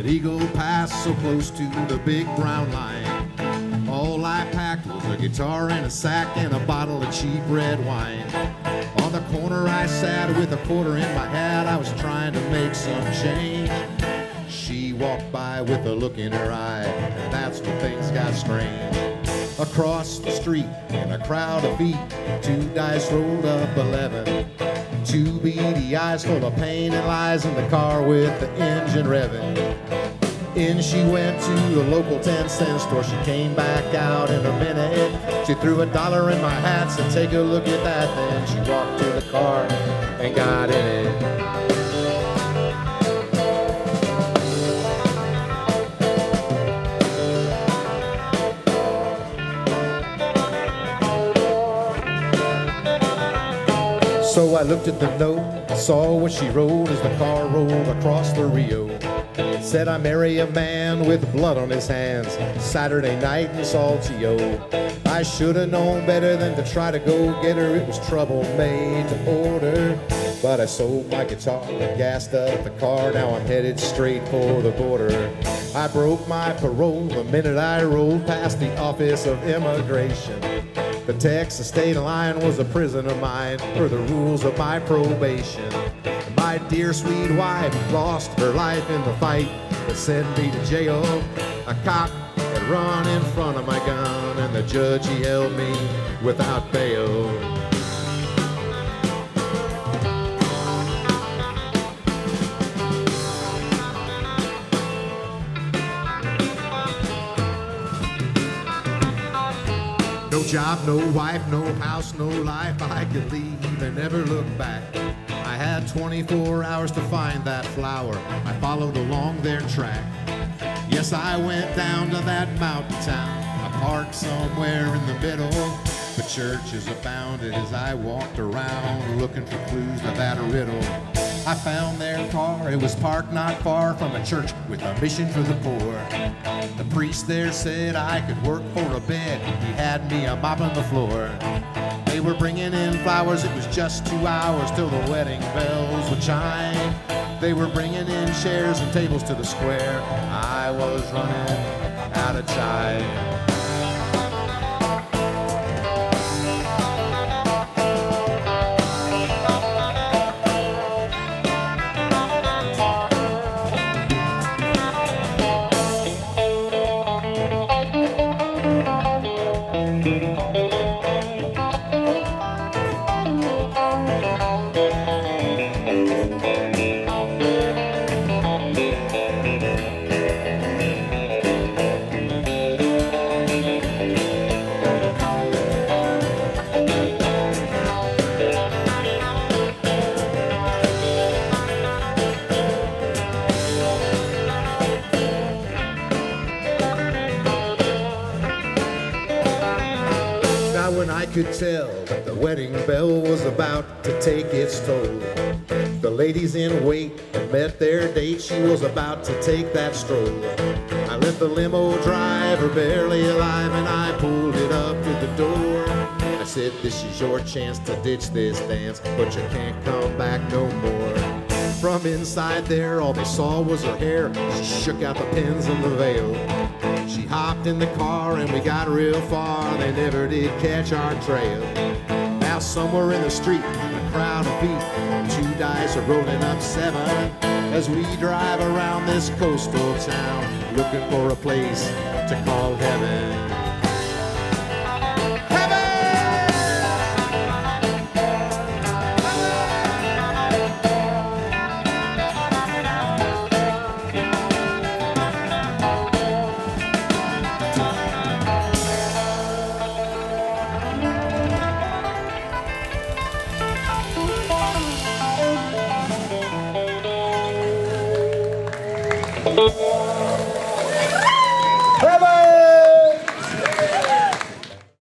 Eagle Pass, so close to the big brown line. All I packed was a guitar and a sack and a bottle of cheap red wine. On the corner I sat with a quarter in my hat, I was trying to make some change. She walked by with a look in her eye, and that's when things got strange. Across the street, in a crowd of feet, 2 dice rolled up 11. 2 beady eyes full of pain and lies in the car with the engine revving. In she went to the local 10-cent store. She came back out in a minute. She threw $1 in my hat, said, take a look at that. Then she walked to the car and got in it. So I looked at the note, saw what she wrote as the car rolled across the Rio. It said, I marry a man with blood on his hands, Saturday night in Saltillo. I should have known better than to try to go get her. It was trouble made to order. But I sold my guitar and gassed up the car. Now I'm headed straight for the border. I broke my parole the minute I rolled past the Office of Immigration. The Texas state line was a prison of mine for the rules of my probation. My dear sweet wife lost her life in the fight that sent me to jail. A cop had run in front of my gun, and the judge, he held me without bail. No job, no wife, no house, no life. I could leave and never look back. I had 24 hours to find that flower. I followed along their track. Yes, I went down to that mountain town. I parked somewhere in the middle. The churches abounded as I walked around looking for clues to that riddle. I found their car. It was parked not far from a church with a mission for the poor. The priest there said I could work for a bed. He had me a mopping the floor. They were bringing in flowers. It was just 2 hours till the wedding bells would chime. They were bringing in chairs and tables to the square. I was running out of time. Could tell that the wedding bell was about to take its toll. The ladies in wait had met their date. She was about to take that stroll. I left the limo driver barely alive, and I pulled it up to the door. I said, this is your chance to ditch this dance, but you can't come back no more. From inside there, all they saw was her hair. She shook out the pins in the veil. She hopped in the car and we got real far. They never did catch our trail. Now somewhere in the street, a crowd of feet, 2 dice are rolling up 7. As we drive around this coastal town, looking for a place to call heaven. Thank you.